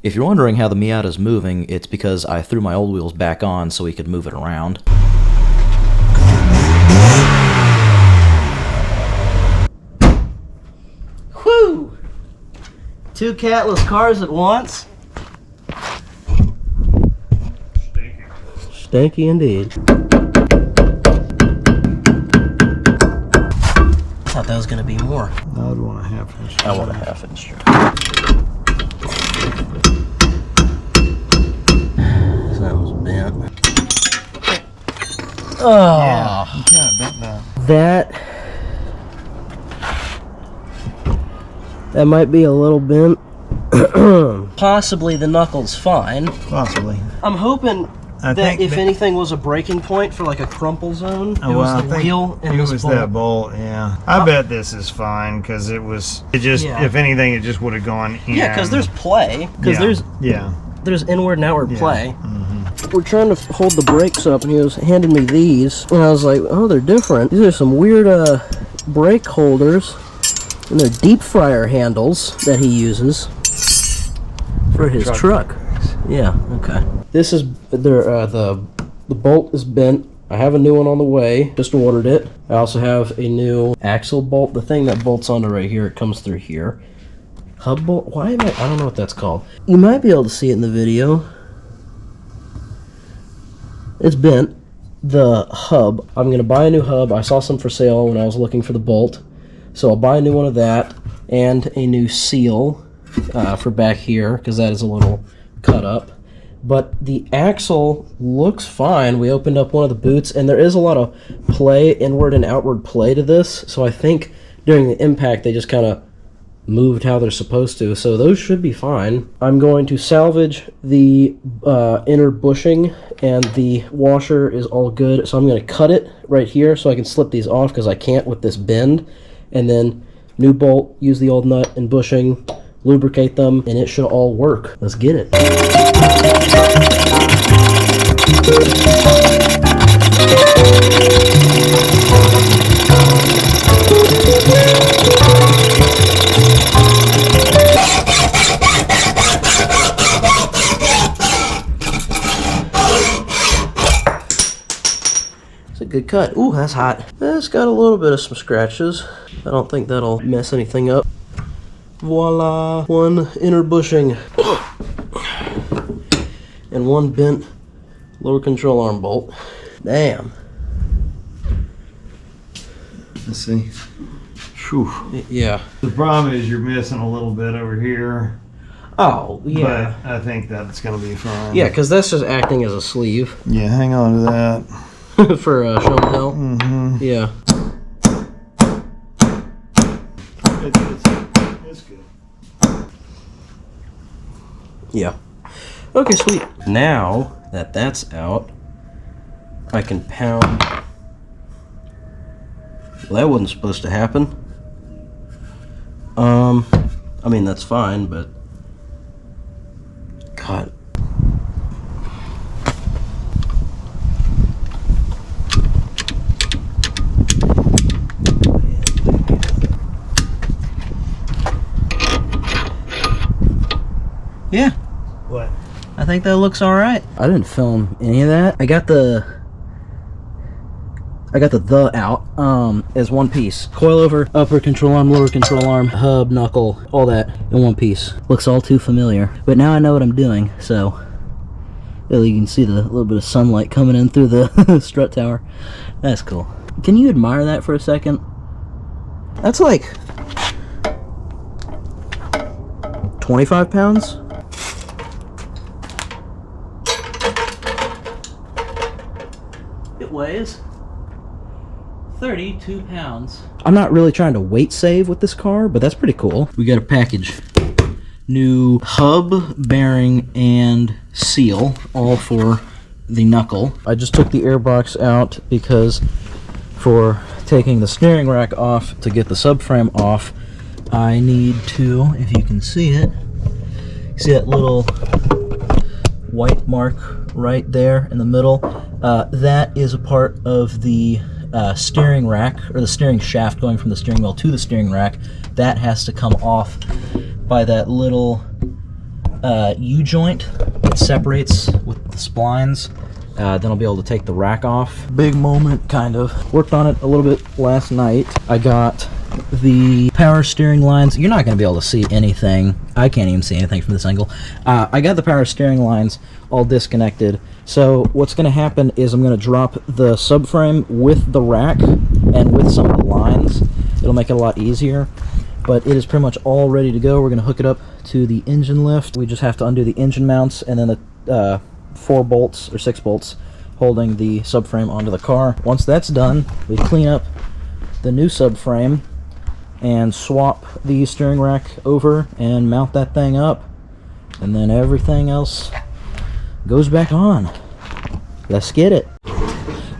If you're wondering how the Miata's moving, it's because I threw my old wheels back on so we could move it around. Whew! 2 catless cars at once. Stanky indeed. I thought that was going to be more. I would want a half-inch. I want a half-inch. That was bent. Oh, Yeah, you kind of bent that. That might be a little bent. Possibly the knuckle's fine. Possibly. I'm hoping I that think if that- anything was a breaking point for like a crumple zone, it well, was I the think wheel and it this was bolt. that bolt. Yeah, I bet this is fine because it just Yeah. if anything, it just would have gone in. Yeah, because there's play. Because there's inward and outward play. We're trying to hold the brakes up, and he was handing me these, and I was like, oh, they're different. These are some weird brake holders, and they're deep fryer handles that he uses for his truck. Yeah, okay. This is the bolt is bent. I have a new one on the way. Just ordered it. I also have a new axle bolt. The thing that bolts onto right here, it comes through here. Hub bolt? Why am I don't know what that's called. You might be able to see it in the video. It's bent. The hub. I'm going to buy a new hub. I saw some for sale when I was looking for the bolt. So I'll buy a new one of that and a new seal for back here because that is a little cut up. But the axle looks fine. We opened up one of the boots and there is a lot of play, inward and outward play to this. So I think during the impact they just kind of moved how they're supposed to, so those should be fine. I'm going to salvage the inner bushing, and the washer is all good, so I'm going to cut it right here so I can slip these off because I can't with this bend, and then new bolt, use the old nut and bushing, lubricate them, and it should all work. Let's get it. Good cut. Ooh, that's hot. It's got a little bit of some scratches. I don't think that'll mess anything up. Voila. One inner bushing. And one bent lower control arm bolt. Damn. Let's see. Whew. Yeah. The problem is you're missing a little bit over here. Oh, yeah. But I think that's going to be fine. Yeah, because that's just acting as a sleeve. Yeah, hang on to that. For show and tell. Mm-hmm. Yeah. It's good. Yeah. Okay, sweet. Now that that's out, I can pound. Well, that wasn't supposed to happen. I mean, that's fine, but God. Yeah. What? I think that looks all right. I didn't film any of that. I got the out as one piece. Coilover, upper control arm, lower control arm, hub, knuckle, all that in one piece. Looks all too familiar. But now I know what I'm doing, so you can see the little bit of sunlight coming in through the strut tower. That's cool. Can you admire that for a second? That's like 25 pounds? It weighs 32 pounds. I'm not really trying to weight save with this car, but that's pretty cool. We got a package. New hub, bearing, and seal, all for the knuckle. I just took the air box out because for taking the steering rack off to get the subframe off, I need to, if you can see it, see that little white mark right there in the middle? That is a part of the steering rack, or the steering shaft going from the steering wheel to the steering rack. That has to come off by that little U-joint that separates with the splines. Then I'll be able to take the rack off. Big moment, kind of. Worked on it a little bit last night. I got the power steering lines. You're not going to be able to see anything. I can't even see anything from this angle. I got the power steering lines all disconnected. So what's going to happen is I'm going to drop the subframe with the rack and with some of the lines. It'll make it a lot easier. But it is pretty much all ready to go. We're going to hook it up to the engine lift. We just have to undo the engine mounts and then the 4 bolts or 6 bolts holding the subframe onto the car. Once that's done, we clean up the new subframe and swap the steering rack over and mount that thing up, and then everything else goes back on. Let's get it.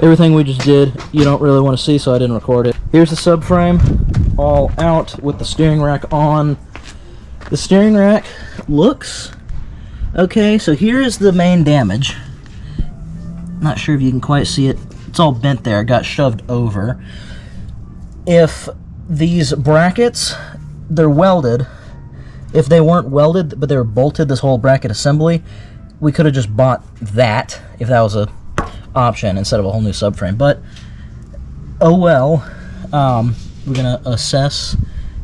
Everything we just did you don't really want to see, so I didn't record it. Here's the subframe all out with the steering rack on. The steering rack looks okay. So here is the main damage. Not sure if you can quite see it. It's all bent there. It got shoved over. If these brackets, they're welded. If they weren't welded, but they were bolted, this whole bracket assembly, we could have just bought that if that was a option instead of a whole new subframe. But oh well. We're gonna assess,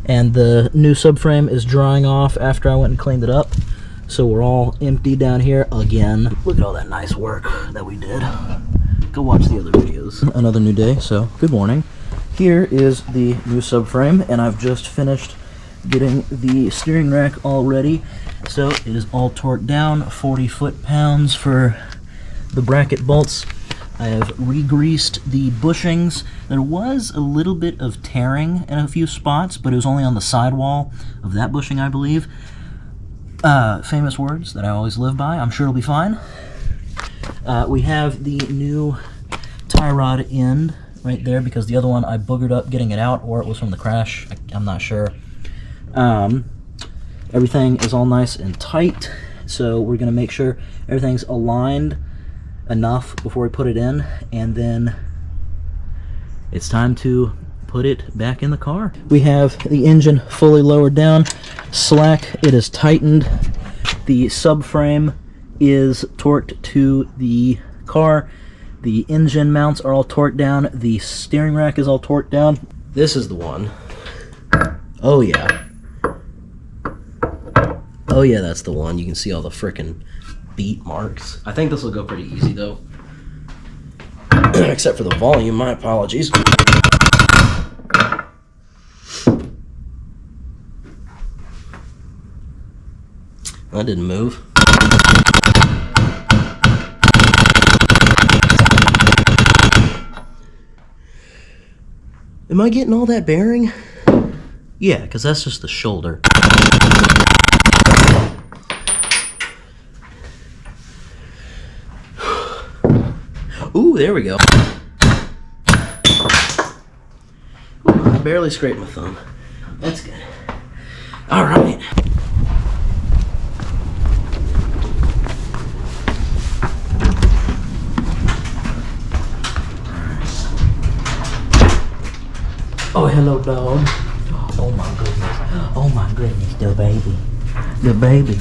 and the new subframe is drying off after I went and cleaned it up. So we're all empty down here again. Look at all that nice work that we did. Go watch the other videos. Another new day, so good morning. Here is the new subframe, and I've just finished getting the steering rack all ready. So it is all torqued down, 40 foot-pounds for the bracket bolts. I have re-greased the bushings. There was a little bit of tearing in a few spots, but it was only on the sidewall of that bushing, I believe. Famous words that I always live by. I'm sure it'll be fine. We have the new tie rod end right there, because the other one I boogered up getting it out, or it was from the crash. I'm not sure. Everything is all nice and tight, so we're going to make sure everything's aligned enough before we put it in, and then it's time to put it back in the car. We have the engine fully lowered down, slack, it is tightened, the subframe is torqued to the car, the engine mounts are all torqued down, the steering rack is all torqued down. This is the one. Oh yeah. Oh yeah, that's the one. You can see all the frickin' beat marks. I think this will go pretty easy though. Except for the volume, my apologies. That didn't move. Am I getting all that bearing? Yeah, because that's just the shoulder. Ooh, there we go. Ooh, I barely scraped my thumb. That's good. All right. Oh, hello, dog. Oh my goodness. Oh my goodness, the baby. The baby.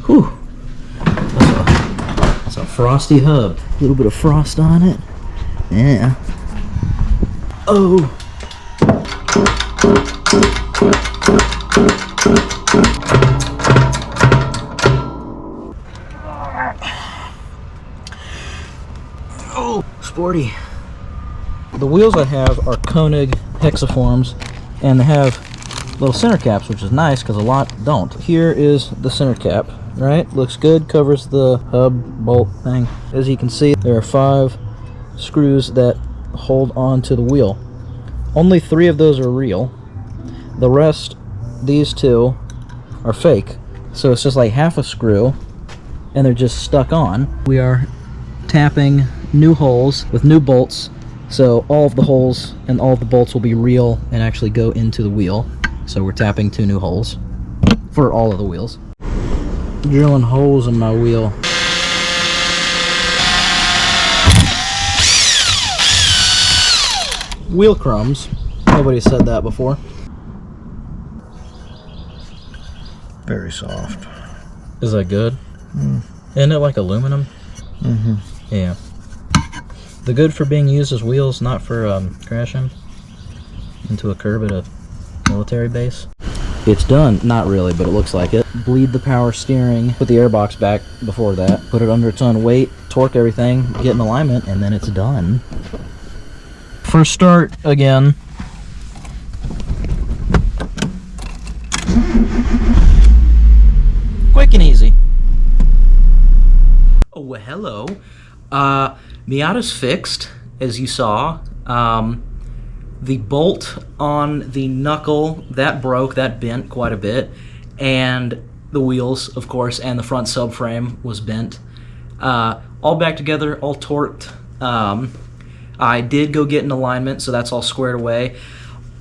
Whew. That's a frosty hub. A little bit of frost on it. Yeah. Oh. Oh, sporty. The wheels I have are Koenig hexaforms, and they have little center caps, which is nice because a lot don't. Here is the center cap, right? Looks good, covers the hub bolt thing. As you can see, there are 5 screws that hold on to the wheel. Only 3 of those are real. The rest, these 2, are fake. So it's just like half a screw, and they're just stuck on. We are tapping new holes with new bolts, so all of the holes and all of the bolts will be real and actually go into the wheel. So we're tapping 2 new holes for all of the wheels. Drilling holes in my wheel. Wheel crumbs. Nobody said that before. Very soft. Is that good? Isn't it like aluminum? Mm-hmm. Yeah. The good for being used as wheels, not for crashing into a curb at a military base. It's done. Not really, but it looks like it. Bleed the power steering. Put the airbox back before that. Put it under its own weight. Torque everything. Get in alignment, and then it's done. First start again. Quick and easy. Oh, well, hello. Miata's fixed, as you saw. The bolt on the knuckle, that broke, that bent quite a bit. And the wheels, of course, and the front subframe was bent. All back together, all torqued. I did go get an alignment, so that's all squared away.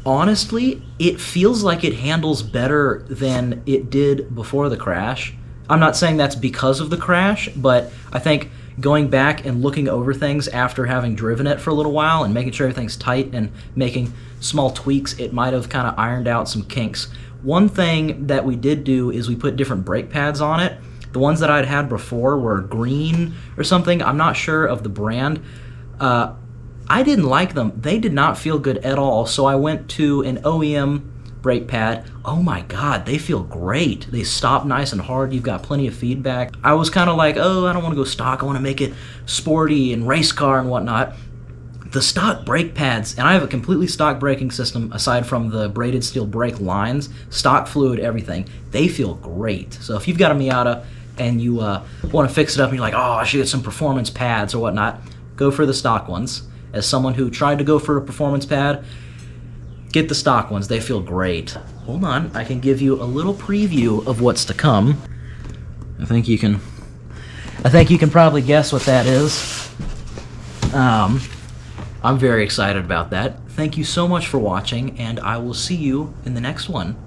Honestly, it feels like it handles better than it did before the crash. I'm not saying that's because of the crash, but I think going back and looking over things after having driven it for a little while and making sure everything's tight and making small tweaks, it might have kind of ironed out some kinks. One thing that we did do is we put different brake pads on it. The ones that I'd had before were green or something. I'm not sure of the brand. I didn't like them. They did not feel good at all, so I went to an OEM brake pad. Oh my god, they feel great. They stop nice and hard. You've got plenty of feedback. I was kind of like, oh, I don't want to go stock. I want to make it sporty and race car and whatnot. The stock brake pads, and I have a completely stock braking system aside from the braided steel brake lines, stock fluid, everything. They feel great. So if you've got a Miata and you want to fix it up and you're like, oh, I should get some performance pads or whatnot, go for the stock ones. As someone who tried to go for a performance pad, get the stock ones. They feel great. Hold on, I can give you a little preview of what's to come. I think you can probably guess what that is. I'm very excited about that. Thank you so much for watching, and I will see you in the next one.